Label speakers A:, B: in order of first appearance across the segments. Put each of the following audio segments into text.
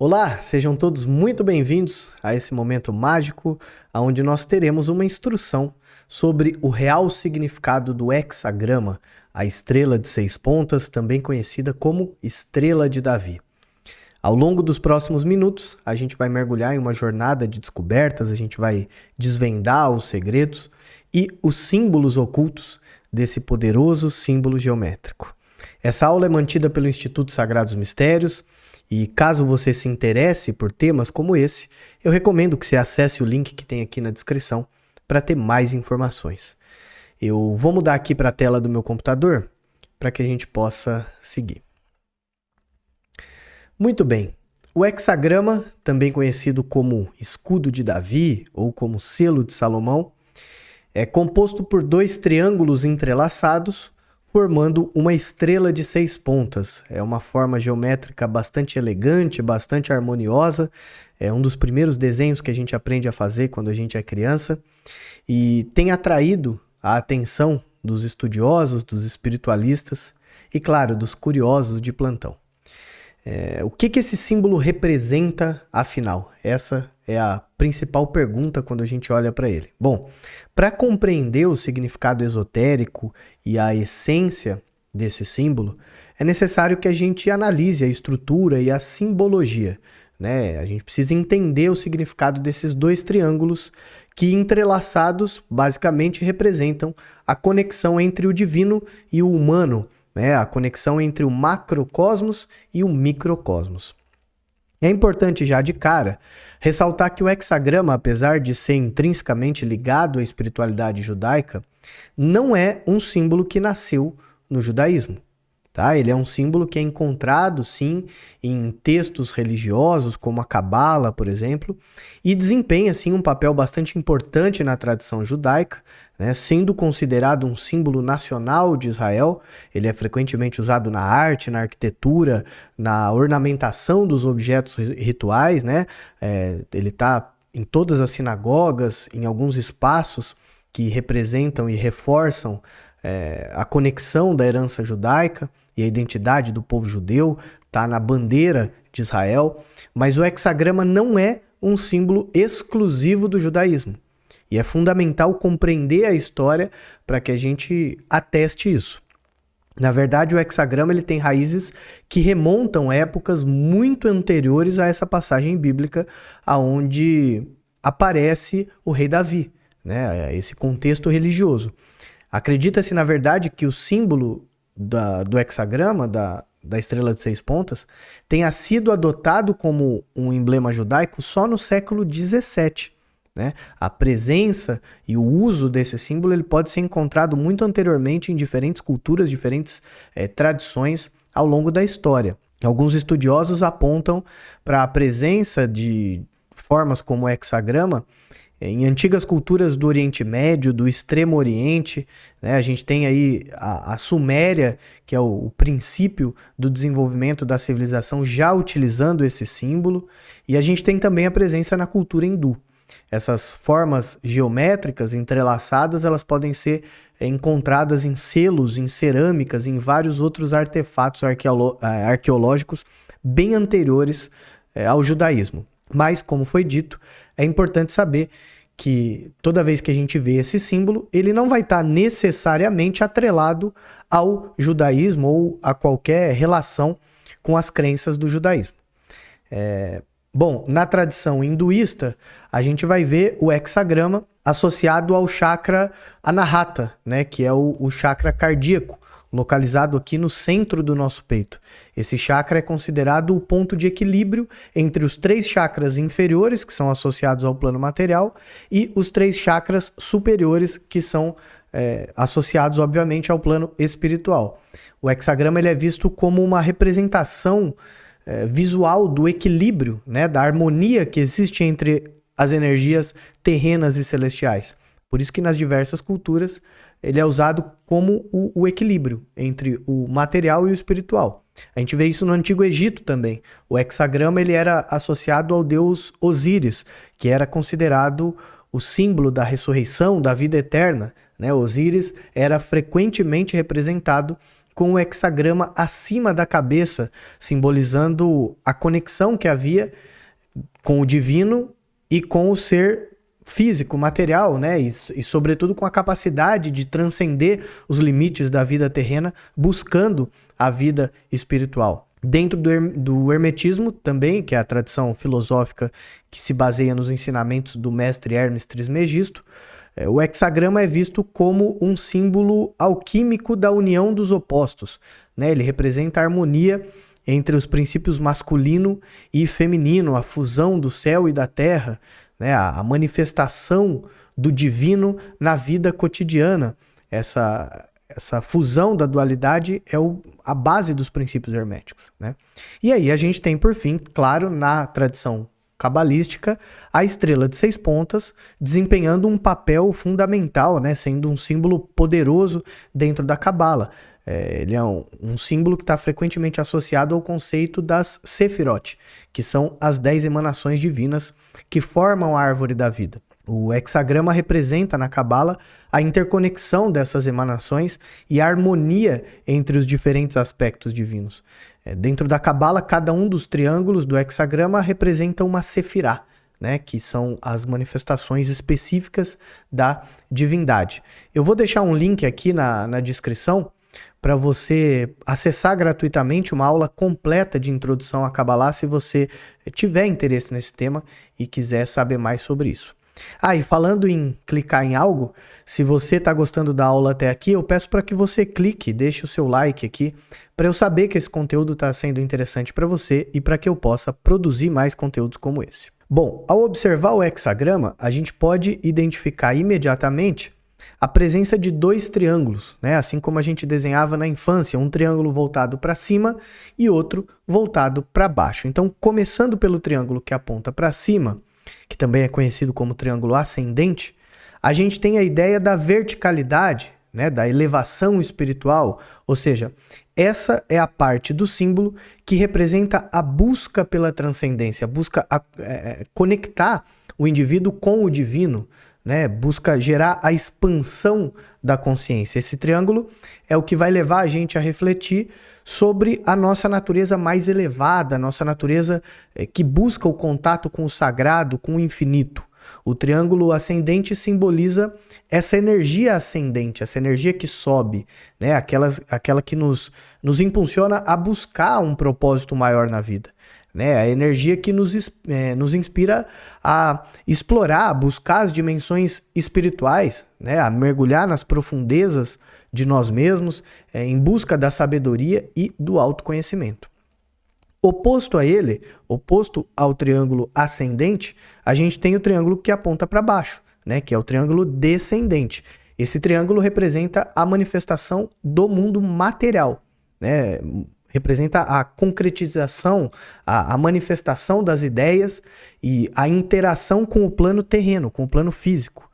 A: Olá, sejam todos muito bem-vindos a esse momento mágico, onde nós teremos uma instrução sobre o real significado do hexagrama, a estrela de 6 pontas, também conhecida como estrela de Davi. Ao longo dos próximos minutos, a gente vai mergulhar em uma jornada de descobertas, a gente vai desvendar os segredos e os símbolos ocultos desse poderoso símbolo geométrico. Essa aula é mantida pelo Instituto Sagrados Mistérios e caso você se interesse por temas como esse, eu recomendo que você acesse o link que tem aqui na descrição para ter mais informações. Eu vou mudar aqui para a tela do meu computador para que a gente possa seguir. Muito bem, o hexagrama, também conhecido como escudo de Davi ou como selo de Salomão, é composto por 2 triângulos entrelaçados, formando uma estrela de 6 pontas. É uma forma geométrica bastante elegante, bastante harmoniosa. É um dos primeiros desenhos que a gente aprende a fazer quando a gente é criança. E tem atraído a atenção dos estudiosos, dos espiritualistas e, claro, dos curiosos de plantão. O que esse símbolo representa, afinal? Essa é a principal pergunta quando a gente olha para ele. Bom, para compreender o significado esotérico e a essência desse símbolo, é necessário que a gente analise a estrutura e a simbologia, né? A gente precisa entender o significado desses 2 triângulos que, entrelaçados, basicamente representam a conexão entre o divino e o humano, né? A conexão entre o macrocosmos e o microcosmos. É importante já de cara ressaltar que o hexagrama, apesar de ser intrinsecamente ligado à espiritualidade judaica, não é um símbolo que nasceu no judaísmo. Tá? Ele é um símbolo que é encontrado, sim, em textos religiosos, como a Cabala, por exemplo, e desempenha, sim, um papel bastante importante na tradição judaica, né? Sendo considerado um símbolo nacional de Israel. Ele é frequentemente usado na arte, na arquitetura, na ornamentação dos objetos rituais, né? Ele está em todas as sinagogas, em alguns espaços que representam e reforçam a conexão da herança judaica e a identidade do povo judeu, está na bandeira de Israel, mas o hexagrama não é um símbolo exclusivo do judaísmo. E é fundamental compreender a história para que a gente ateste isso. Na verdade, o hexagrama ele tem raízes que remontam épocas muito anteriores a essa passagem bíblica, onde aparece o rei Davi, né? Esse contexto religioso. Acredita-se, na verdade, que o símbolo do hexagrama, da estrela de 6 pontas, tenha sido adotado como um emblema judaico só no século XVII. Né? A presença e o uso desse símbolo ele pode ser encontrado muito anteriormente em diferentes culturas, diferentes tradições ao longo da história. Alguns estudiosos apontam para a presença de formas como o hexagrama em antigas culturas do Oriente Médio, do Extremo Oriente, né? A gente tem aí a Suméria, que é o princípio do desenvolvimento da civilização, já utilizando esse símbolo, e a gente tem também a presença na cultura hindu. Essas formas geométricas entrelaçadas, elas podem ser encontradas em selos, em cerâmicas, em vários outros artefatos arqueológicos bem anteriores ao judaísmo. Mas, como foi dito, é importante saber que toda vez que a gente vê esse símbolo, ele não vai estar necessariamente atrelado ao judaísmo ou a qualquer relação com as crenças do judaísmo. Bom, na tradição hinduísta, a gente vai ver o hexagrama associado ao chakra Anahata, né, que é o chakra cardíaco, localizado aqui no centro do nosso peito. Esse chakra é considerado o ponto de equilíbrio entre os 3 chakras inferiores, que são associados ao plano material, e os 3 chakras superiores, que são associados, obviamente, ao plano espiritual. O hexagrama ele é visto como uma representação visual do equilíbrio, né, da harmonia que existe entre as energias terrenas e celestiais. Por isso que nas diversas culturas ele é usado como o equilíbrio entre o material e o espiritual. A gente vê isso no Antigo Egito também. O hexagrama ele era associado ao deus Osíris, que era considerado o símbolo da ressurreição, da vida eterna. Né? Osíris era frequentemente representado com o hexagrama acima da cabeça, simbolizando a conexão que havia com o divino e com o ser físico, material, né? E sobretudo com a capacidade de transcender os limites da vida terrena, buscando a vida espiritual. Dentro do hermetismo também, que é a tradição filosófica que se baseia nos ensinamentos do mestre Hermes Trismegisto, o hexagrama é visto como um símbolo alquímico da união dos opostos, né? Ele representa a harmonia entre os princípios masculino e feminino, a fusão do céu e da terra, né? A manifestação do divino na vida cotidiana. Essa fusão da dualidade é a base dos princípios herméticos, né? E aí a gente tem, por fim, claro, na tradição cabalística, a estrela de 6 pontas desempenhando um papel fundamental, né? Sendo um símbolo poderoso dentro da cabala. Ele é um símbolo que está frequentemente associado ao conceito das Sefirot, que são as 10 emanações divinas que formam a árvore da vida. O hexagrama representa na cabala a interconexão dessas emanações e a harmonia entre os diferentes aspectos divinos. Dentro da cabala, cada um dos triângulos do hexagrama representa uma sefirá, né, que são as manifestações específicas da divindade. Eu vou deixar um link aqui na descrição para você acessar gratuitamente uma aula completa de introdução à Kabbalah, se você tiver interesse nesse tema e quiser saber mais sobre isso. E falando em clicar em algo, se você está gostando da aula até aqui, eu peço para que você clique, deixe o seu like aqui, para eu saber que esse conteúdo está sendo interessante para você e para que eu possa produzir mais conteúdos como esse. Bom, ao observar o hexagrama, a gente pode identificar imediatamente a presença de 2 triângulos, né? Assim como a gente desenhava na infância, um triângulo voltado para cima e outro voltado para baixo. Então, começando pelo triângulo que aponta para cima, que também é conhecido como triângulo ascendente, a gente tem a ideia da verticalidade, né? Da elevação espiritual, ou seja, essa é a parte do símbolo que representa a busca pela transcendência, busca conectar o indivíduo com o divino, né? Busca gerar a expansão da consciência. Esse triângulo é o que vai levar a gente a refletir sobre a nossa natureza mais elevada, a nossa natureza que busca o contato com o sagrado, com o infinito. O triângulo ascendente simboliza essa energia ascendente, essa energia que sobe, né? Aquela que nos impulsiona a buscar um propósito maior na vida. Né? A energia que nos inspira a explorar, a buscar as dimensões espirituais, né? A mergulhar nas profundezas de nós mesmos, em busca da sabedoria e do autoconhecimento. Oposto a ele, oposto ao triângulo ascendente, a gente tem o triângulo que aponta para baixo, né? Que é o triângulo descendente. Esse triângulo representa a manifestação do mundo material, né? Representa a concretização, a manifestação das ideias e a interação com o plano terreno, com o plano físico.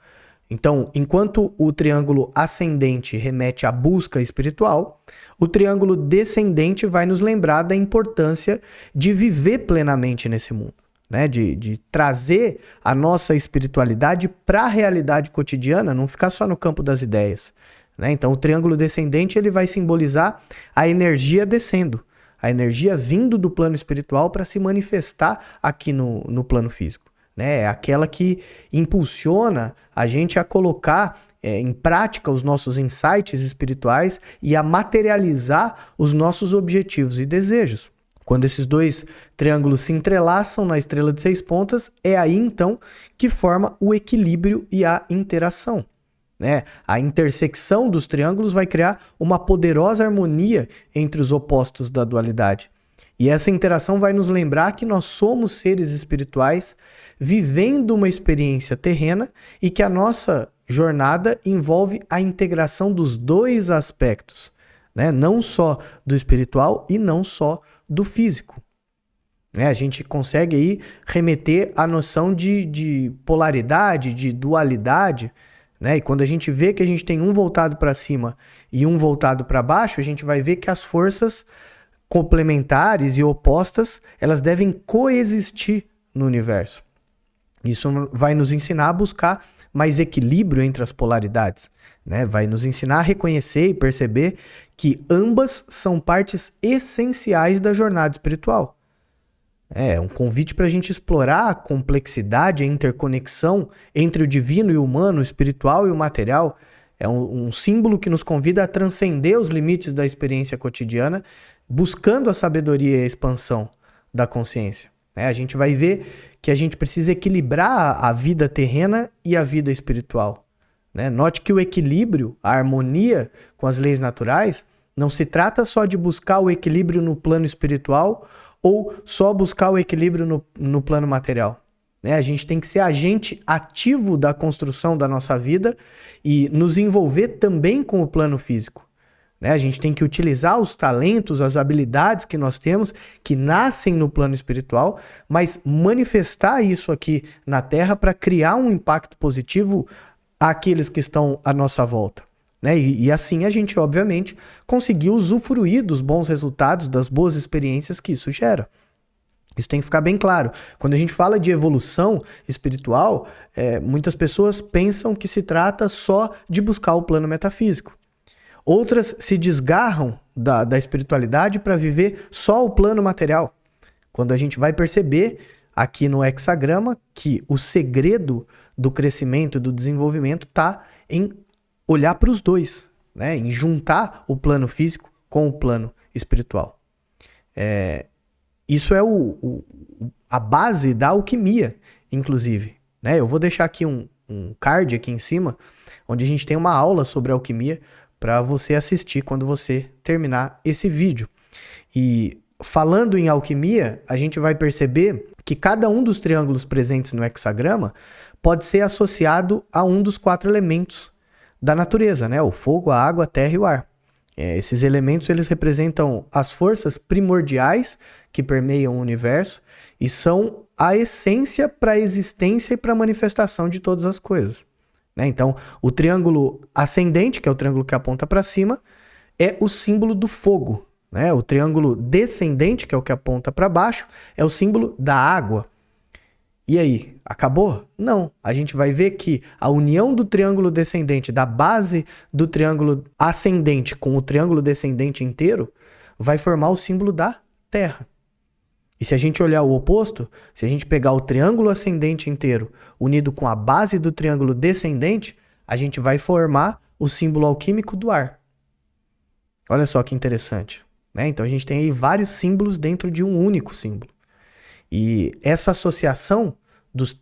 A: Então, enquanto o triângulo ascendente remete à busca espiritual, o triângulo descendente vai nos lembrar da importância de viver plenamente nesse mundo, né? De trazer a nossa espiritualidade para a realidade cotidiana, não ficar só no campo das ideias. Né? Então, o triângulo descendente ele vai simbolizar a energia descendo, a energia vindo do plano espiritual para se manifestar aqui no plano físico. Né? É aquela que impulsiona a gente a colocar em prática os nossos insights espirituais e a materializar os nossos objetivos e desejos. Quando esses 2 triângulos se entrelaçam na estrela de 6 pontas, é aí então que forma o equilíbrio e a interação. Né? A intersecção dos triângulos vai criar uma poderosa harmonia entre os opostos da dualidade. E essa interação vai nos lembrar que nós somos seres espirituais vivendo uma experiência terrena e que a nossa jornada envolve a integração dos 2 aspectos, né? Não só do espiritual e não só do físico. A gente consegue aí remeter à noção de polaridade, de dualidade, né? E quando a gente vê que a gente tem um voltado para cima e um voltado para baixo, a gente vai ver que as forças complementares e opostas, elas devem coexistir no universo. Isso vai nos ensinar a buscar mais equilíbrio entre as polaridades, né? Vai nos ensinar a reconhecer e perceber que ambas são partes essenciais da jornada espiritual. É um convite para a gente explorar a complexidade, a interconexão entre o divino e o humano, o espiritual e o material. É um símbolo que nos convida a transcender os limites da experiência cotidiana, buscando a sabedoria e a expansão da consciência. A gente vai ver que a gente precisa equilibrar a vida terrena e a vida espiritual. Note que o equilíbrio, a harmonia com as leis naturais, não se trata só de buscar o equilíbrio no plano espiritual ou só buscar o equilíbrio no plano material. A gente tem que ser agente ativo da construção da nossa vida e nos envolver também com o plano físico. A gente tem que utilizar os talentos, as habilidades que nós temos, que nascem no plano espiritual, mas manifestar isso aqui na Terra para criar um impacto positivo àqueles que estão à nossa volta. E assim a gente, obviamente, conseguir usufruir dos bons resultados, das boas experiências que isso gera. Isso tem que ficar bem claro. Quando a gente fala de evolução espiritual, muitas pessoas pensam que se trata só de buscar o plano metafísico. Outras se desgarram da espiritualidade para viver só o plano material. Quando a gente vai perceber aqui no hexagrama que o segredo do crescimento e do desenvolvimento está em olhar para os dois, em juntar o plano físico com o plano espiritual. Isso é a base da alquimia, inclusive. Eu vou deixar aqui um card aqui em cima, onde a gente tem uma aula sobre alquimia, para você assistir quando você terminar esse vídeo. E falando em alquimia, a gente vai perceber que cada um dos triângulos presentes no hexagrama pode ser associado a um dos 4 elementos da natureza, o fogo, a água, a terra e o ar. Esses elementos eles representam as forças primordiais que permeiam o universo e são a essência para a existência e para a manifestação de todas as coisas. Então, o triângulo ascendente, que é o triângulo que aponta para cima, é o símbolo do fogo. O triângulo descendente, que é o que aponta para baixo, é o símbolo da água. E aí, acabou? Não. A gente vai ver que a união do triângulo descendente, da base do triângulo ascendente com o triângulo descendente inteiro, vai formar o símbolo da terra. E se a gente olhar o oposto, se a gente pegar o triângulo ascendente inteiro unido com a base do triângulo descendente, a gente vai formar o símbolo alquímico do ar. Olha só que interessante. Então a gente tem aí vários símbolos dentro de um único símbolo. E essa associação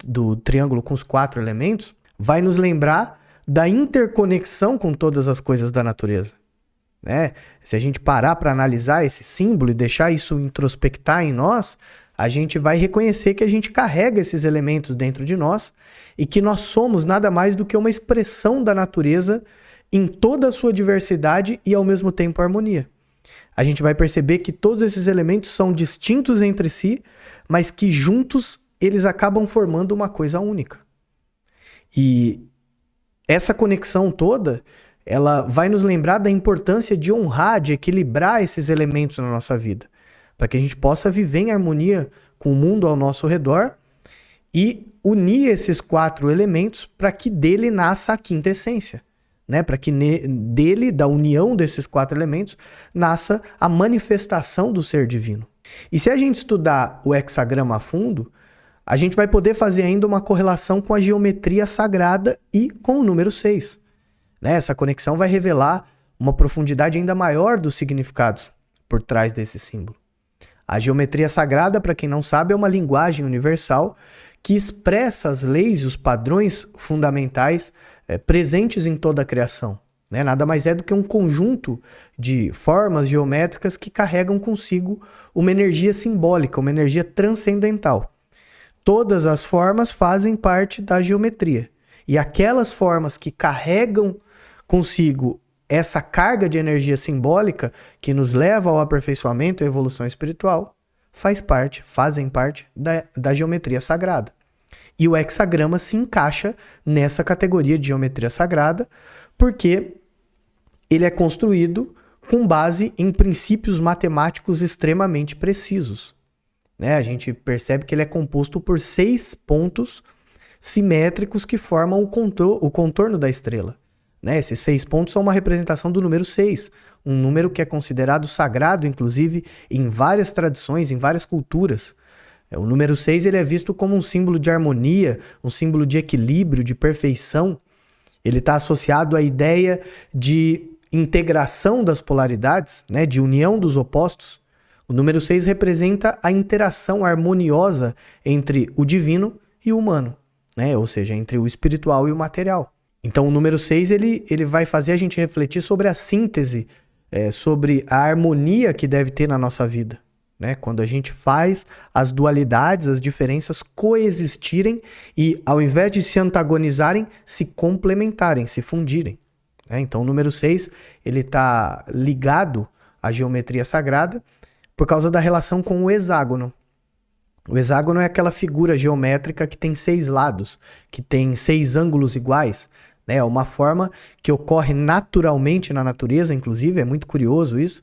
A: do triângulo com os 4 elementos vai nos lembrar da interconexão com todas as coisas da natureza. Se a gente parar para analisar esse símbolo e deixar isso introspectar em nós, a gente vai reconhecer que a gente carrega esses elementos dentro de nós e que nós somos nada mais do que uma expressão da natureza em toda a sua diversidade e ao mesmo tempo harmonia. A gente vai perceber que todos esses elementos são distintos entre si, mas que juntos eles acabam formando uma coisa única. E essa conexão toda, ela vai nos lembrar da importância de honrar, de equilibrar esses elementos na nossa vida, para que a gente possa viver em harmonia com o mundo ao nosso redor e unir esses 4 elementos para que dele nasça a quinta essência, para que dele, da união desses 4 elementos, nasça a manifestação do ser divino. E se a gente estudar o hexagrama a fundo, a gente vai poder fazer ainda uma correlação com a geometria sagrada e com o número 6. Essa conexão vai revelar uma profundidade ainda maior dos significados por trás desse símbolo. A geometria sagrada, para quem não sabe, é uma linguagem universal que expressa as leis e os padrões fundamentais presentes em toda a criação. Nada mais é do que um conjunto de formas geométricas que carregam consigo uma energia simbólica, uma energia transcendental. Todas as formas fazem parte da geometria. E aquelas formas que carregam consigo essa carga de energia simbólica que nos leva ao aperfeiçoamento e à evolução espiritual, fazem parte da geometria sagrada. E o hexagrama se encaixa nessa categoria de geometria sagrada, porque ele é construído com base em princípios matemáticos extremamente precisos. A gente percebe que ele é composto por 6 pontos simétricos que formam o contorno da estrela. Né? Esses 6 pontos são uma representação do número 6, um número que é considerado sagrado, inclusive, em várias tradições, em várias culturas. O número 6 ele é visto como um símbolo de harmonia, um símbolo de equilíbrio, de perfeição. Ele está associado à ideia de integração das polaridades, né? De união dos opostos. O número 6 representa a interação harmoniosa entre o divino e o humano, né? Ou seja, entre o espiritual e o material. Então o número 6 ele vai fazer a gente refletir sobre a síntese, sobre a harmonia que deve ter na nossa vida. Né? Quando a gente faz as dualidades, as diferenças coexistirem e, ao invés de se antagonizarem, se complementarem, se fundirem. Né? Então o número 6 ele está ligado à geometria sagrada por causa da relação com o hexágono. O hexágono é aquela figura geométrica que tem 6 lados, que tem 6 ângulos iguais. É uma forma que ocorre naturalmente na natureza, inclusive, é muito curioso isso.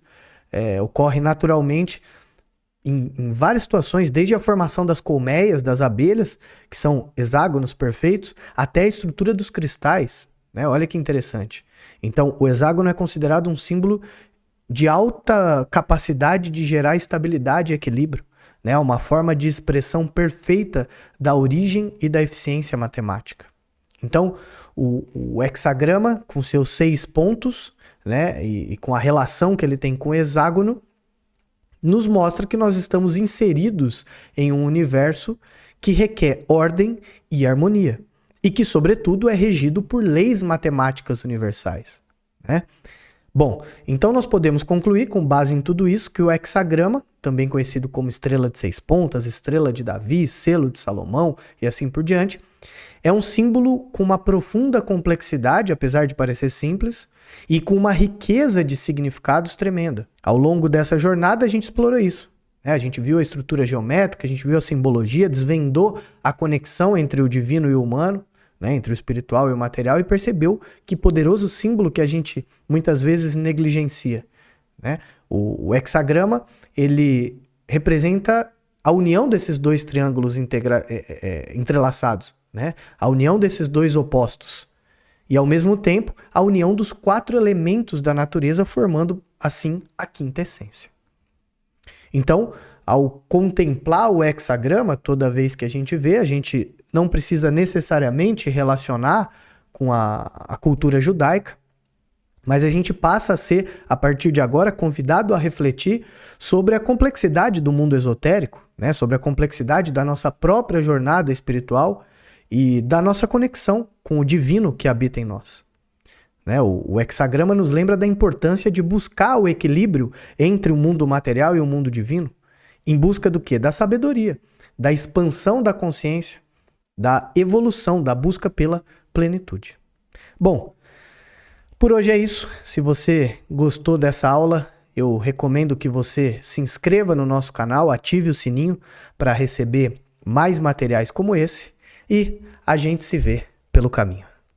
A: Ocorre naturalmente em várias situações, desde a formação das colmeias, das abelhas, que são hexágonos perfeitos, até a estrutura dos cristais. Né? Olha que interessante. Então, o hexágono é considerado um símbolo de alta capacidade de gerar estabilidade e equilíbrio. Né? Uma forma de expressão perfeita da origem e da eficiência matemática. Então, o hexagrama, com seus 6 pontos, né, e com a relação que ele tem com o hexágono, nos mostra que nós estamos inseridos em um universo que requer ordem e harmonia, e que, sobretudo, é regido por leis matemáticas universais. Né? Bom, então nós podemos concluir, com base em tudo isso, que o hexagrama, também conhecido como estrela de 6 pontas, estrela de Davi, selo de Salomão e assim por diante, é um símbolo com uma profunda complexidade, apesar de parecer simples, e com uma riqueza de significados tremenda. Ao longo dessa jornada, a gente explorou isso. Né? A gente viu a estrutura geométrica, a gente viu a simbologia, desvendou a conexão entre o divino e o humano, né? Entre o espiritual e o material, e percebeu que poderoso símbolo que a gente muitas vezes negligencia. Né? O hexagrama, ele representa a união desses 2 triângulos entrelaçados. Né? A união desses 2 opostos. E, ao mesmo tempo, a união dos 4 elementos da natureza, formando, assim, a quinta essência. Então, ao contemplar o hexagrama, toda vez que a gente vê, a gente não precisa necessariamente relacionar com a cultura judaica, mas a gente passa a ser, a partir de agora, convidado a refletir sobre a complexidade do mundo esotérico, né? Sobre a complexidade da nossa própria jornada espiritual e da nossa conexão com o divino que habita em nós. Né? O hexagrama nos lembra da importância de buscar o equilíbrio entre o mundo material e o mundo divino, em busca do quê? Da sabedoria, da expansão da consciência, da evolução, da busca pela plenitude. Bom, por hoje é isso. Se você gostou dessa aula, eu recomendo que você se inscreva no nosso canal, ative o sininho para receber mais materiais como esse, e a gente se vê pelo caminho.